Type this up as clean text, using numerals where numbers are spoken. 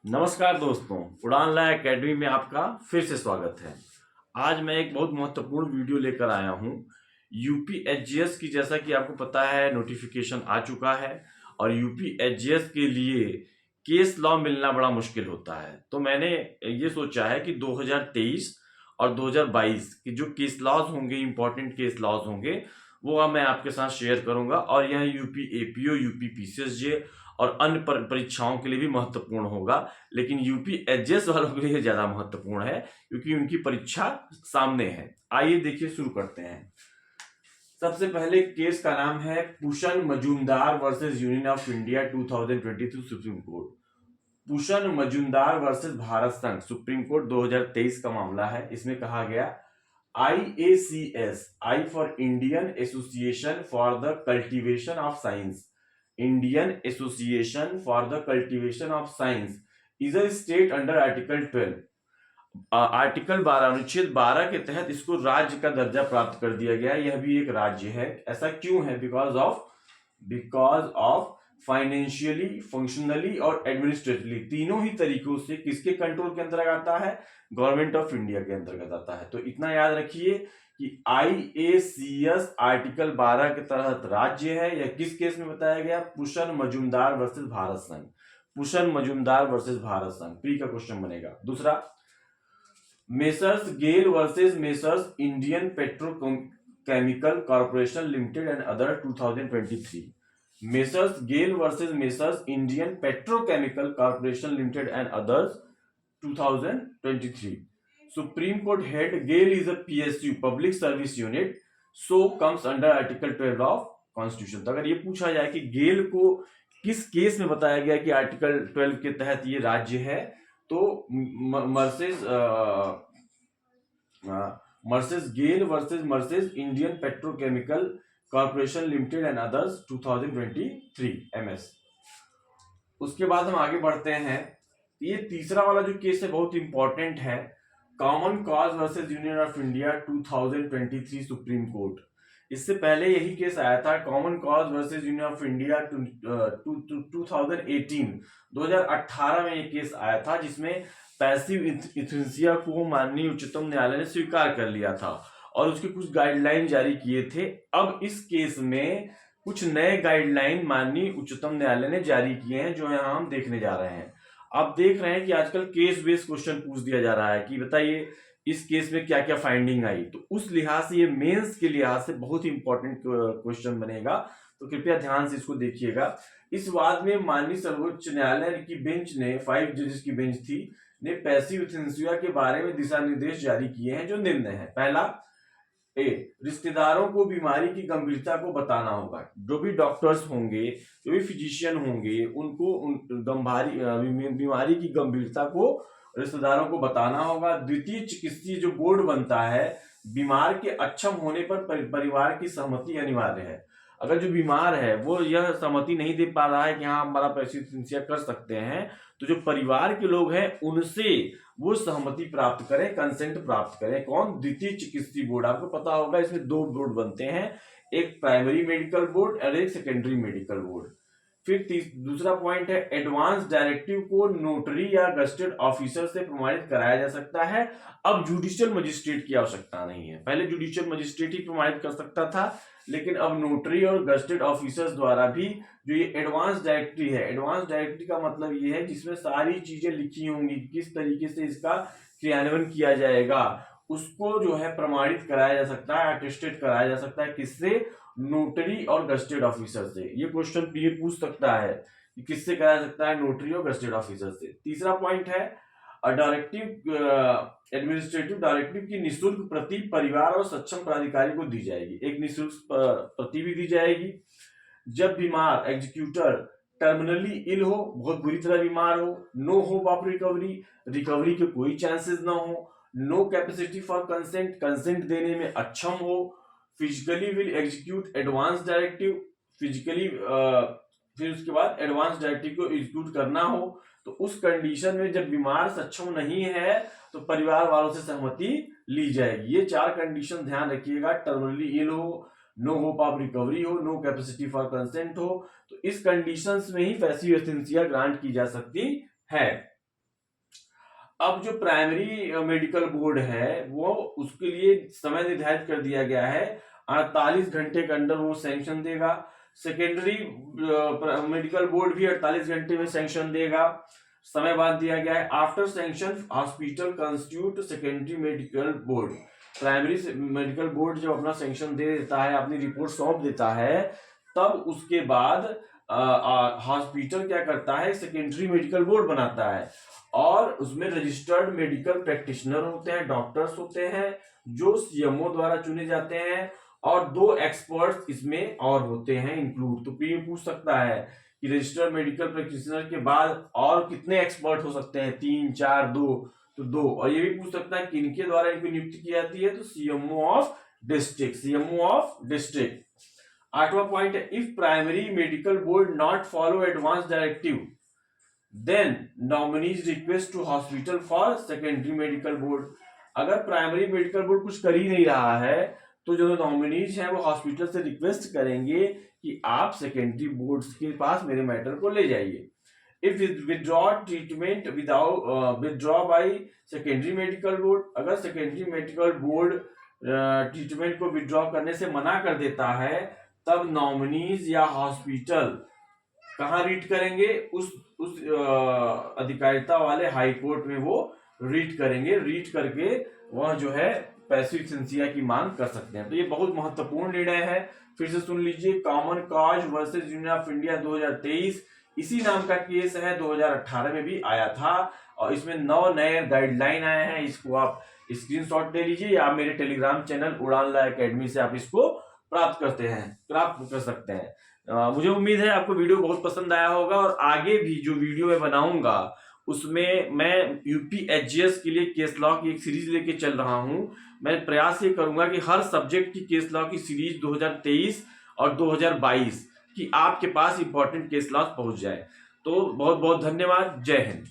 नमस्कार दोस्तों, उड़ान लाया एकेडमी में आपका फिर से स्वागत है। आज मैं एक बहुत महत्वपूर्ण वीडियो लेकर आया हूँ। यूपीएचजीएस की, जैसा कि आपको पता है, नोटिफिकेशन आ चुका है और यूपीएचजीएस के लिए केस लॉ मिलना बड़ा मुश्किल होता है। तो मैंने ये सोचा है कि 2023 और 2022 के जो केस लॉज होंगे, इंपॉर्टेंट केस लॉज होंगे, वो अब मैं आपके साथ शेयर करूंगा और यह यूपी एपीओ, यूपी पीसीएसजे और अन्य परीक्षाओं के लिए भी महत्वपूर्ण होगा। लेकिन यूपी एचएस वालों के लिए ज्यादा महत्वपूर्ण है क्योंकि उनकी परीक्षा सामने है। आइए देखिए, शुरू करते हैं। सबसे पहले केस का नाम है Pushan Majumdar versus union of India 2022 supreme court. Pushan Majumdar versus Bharat संघ सुप्रीम कोर्ट 2023 का मामला है। इसमें कहा गया IACS, I for Indian association for the cultivation of science, Indian association for the cultivation of science is a state under article 12। Article 12, अनुच्छेद 12 के तहत इसको राज्य का दर्जा प्राप्त कर दिया गया। यह भी एक राज्य है। ऐसा क्यों है? बिकॉज ऑफ फाइनेंशियली, फंक्शनली और एडमिनिस्ट्रेटिवली, तीनों ही तरीकों से किसके कंट्रोल के अंतर्गत आता है? गवर्नमेंट ऑफ इंडिया के अंतर्गत आता है। तो इतना याद रखिए कि IACS आर्टिकल 12 के तहत राज्य है। यह किस केस में बताया गया? पूषण मजूमदार वर्सेस भारत संघ। पूषण मजूमदार वर्सेस भारत संघ प्री का क्वेश्चन बनेगा। दूसरा, messrs GAIL versus messrs Indian petrochemical corporation limited and other 2023। Messrs GAIL versus messrs Indian petrochemical corporation limited and others 2023। Supreme Court held GAIL is a PSU, Public Service Unit, so comes under Article 12 of Constitution। तो अगर ये पूछा जाए कि गेल को किस case में बताया गया कि आर्टिकल 12 के तहत ये राज्य है, तो Messrs GAIL versus Messrs Indian petrochemical corporation limited and others 2023 MS। उसके बाद हम आगे बढ़ते हैं। ये तीसरा वाला जो केस है बहुत इंपॉर्टेंट है। Common cause versus union of India 2023 supreme court. इससे पहले यही केस आया था, common cause versus union of India 2018 में ये केस आया था, जिसमें पैसिव इथेंसिया को माननीय उच्चतम न्यायालय ने स्वीकार कर लिया था और उसके कुछ गाइडलाइन जारी किए थे। अब इस केस में कुछ नए गाइडलाइन माननीय उच्चतम न्यायालय ने जारी किए हैं, जो यहाँ हम देखने जा रहे हैं। आप देख रहे हैं कि आजकल केस बेस्ड क्वेश्चन पूछ दिया जा रहा है कि बताइए इस केस में क्या क्या फाइंडिंग आई। तो उस लिहाज से ये मेंस के लिहाज से बहुत इंपॉर्टेंट क्वेश्चन बनेगा, तो कृपया ध्यान से इसको देखिएगा। इस वाद में माननीय सर्वोच्च न्यायालय की बेंच ने, 5 जजेस की बेंच थी, ने पैसिव इथेंसिया के बारे में दिशा निर्देश जारी किए हैं, जो निम्न है। पहला, रिश्तेदारों को बीमारी की गंभीरता को बताना होगा। जो भी डॉक्टर्स होंगे, जो भी फिजिशियन होंगे, उनको बीमारी की गंभीरता को रिश्तेदारों को बताना होगा। द्वितीय, चिकित्सीय जो बोर्ड बनता है, बीमार के अक्षम होने पर परिवार की सहमति अनिवार्य है। अगर जो बीमार है वो यह सहमति नहीं दे पा रहा है कि हाँ हमारा पैसिव कर सकते हैं, तो जो परिवार के लोग हैं उनसे वो सहमति प्राप्त करें, कंसेंट प्राप्त करें। कौन? द्वितीय चिकित्सीय बोर्ड। आपको पता होगा इसमें 2 बोर्ड बनते हैं, एक प्राइमरी मेडिकल बोर्ड और एक सेकेंडरी मेडिकल बोर्ड। फिर दूसरा पॉइंट है, एडवांस डायरेक्टिव को नोटरी या गस्टेड ऑफिसर से प्रमाणित कराया जा सकता है। अब जुडिशियल मजिस्ट्रेट की आवश्यकता नहीं है। पहले जुडिशियल मजिस्ट्रेट ही प्रमाणित कर सकता था, लेकिन अब नोटरी और गस्टेड ऑफिसर्स द्वारा भी जो ये एडवांस डायरेक्टरी है, एडवांस डायरेक्टरी का मतलब ये है जिसमें सारी चीजें लिखी होंगी, किस तरीके से इसका क्रियान्वयन किया जाएगा, उसको जो है प्रमाणित कराया जा सकता है, अटेस्टेड कराया जा सकता है। किससे? नोटरी और गस्टेड ऑफिसर से। ये क्वेश्चन पूछ सकता है कि किससे कराया सकता है? नोटरी और गस्टेड ऑफिसर से। तीसरा पॉइंट है, डायरेक्टिव, एडमिनिस्ट्रेटिव डायरेक्टिव की निःशुल्क प्रति परिवार और सक्षम प्राधिकारी को दी जाएगी। एक निःशुल्क प्रति भी दी जाएगी। जब बीमार एग्जीक्यूटर टर्मिनली इल हो, बहुत बुरी तरह बीमार हो, नो होप ऑफ रिकवरी के कोई चांसेस ना हो, no capacity for consent, consent देने में अक्षम हो, physically will execute advance directive, physically फिर उसके बाद एडवांस डायरेक्टिव को एग्जीक्यूट करना हो, तो उस कंडीशन में जब बीमार सक्षम नहीं है तो परिवार वालों से सहमति ली जाएगी। ये 4 कंडीशन ध्यान रखिएगा। टर्मिनली इल हो, नो होप ऑफ रिकवरी हो, नो कैपेसिटी फॉर कंसेंट हो, तो इस कंडीशंस में ही पैसिव एस्थेंसिया ग्रांट की जा सकती है। अब जो प्राइमरी मेडिकल बोर्ड है वो उसके लिए समय निर्धारित कर दिया गया है, 48 घंटे के अंदर वो सैंक्शन देगा। सेकेंडरी मेडिकल बोर्ड भी 48 घंटे में सैंक्शन देगा, समय बांध दिया गया है। After sanction hospital constitute secondary medical board. Primary medical board जब अपना सैंक्शन दे देता है, अपनी रिपोर्ट सौंप देता है, तब उसके बाद हॉस्पिटल क्या करता है, सेकेंडरी मेडिकल बोर्ड बनाता है और उसमें रजिस्टर्ड मेडिकल प्रैक्टिशनर होते हैं, डॉक्टर्स होते हैं जो सीएमओ द्वारा चुने जाते हैं, और 2 एक्सपर्ट्स इसमें और होते हैं इंक्लूड। तो प्री पूछ सकता है कि रजिस्टर्ड मेडिकल प्रैक्टिशनर के बाद और कितने एक्सपर्ट हो सकते हैं, 3, 4, 2, तो 2। और ये भी पूछ सकता है कि इनके द्वारा इनकी नियुक्ति की जाती है, तो CMO of district, CMO of district. 8वां पॉइंट है, if primary medical board not follow advance directive then nominees request to hospital for secondary medical board. अगर प्राइमरी मेडिकल बोर्ड कुछ कर ही नहीं रहा है तो जो नॉमिनीज हैं वो हॉस्पिटल से रिक्वेस्ट करेंगे कि आप सेकेंडरी बोर्ड्स के पास मेरे मैटर को ले जाइए। If withdraw treatment withdraw by secondary medical board, अगर सेकेंडरी मेडिकल बोर्ड ट्रीटमेंट को विथड्रॉ करने से मना कर देता है, तब नॉमिनीज या हॉस्पिटल कहाँ रीट करेंगे, उस अधिकारिता वाले हाई कोर्ट में वो रीट करेंगे। रीट करके वह जो है पैसिव एक्सेंसिया की मांग कर सकते हैं। तो ये बहुत महत्वपूर्ण निर्णय है, फिर से सुन लीजिए। Common cause versus union of India 2023 इसी नाम का केस है, 2018 में भी आया था और इसमें 9 नए गाइडलाइन आए हैं। इसको आप स्क्रीनशॉट ले लीजिए या मेरे टेलीग्राम चैनल उड़ान ला एकेडमी से आप इसको प्राप्त कर सकते हैं। मुझे उम्मीद है आपको वीडियो बहुत पसंद आया होगा और आगे भी जो वीडियो मैं बनाऊंगा उसमें मैं यूपीएचजीएस के लिए केस लॉ की एक सीरीज लेके चल रहा हूं। मैं प्रयास ये करूंगा कि हर सब्जेक्ट की केस लॉ की सीरीज 2023 और 2022 की आपके पास इंपॉर्टेंट केस लॉ पहुंच जाए। तो बहुत बहुत धन्यवाद। जय हिंद।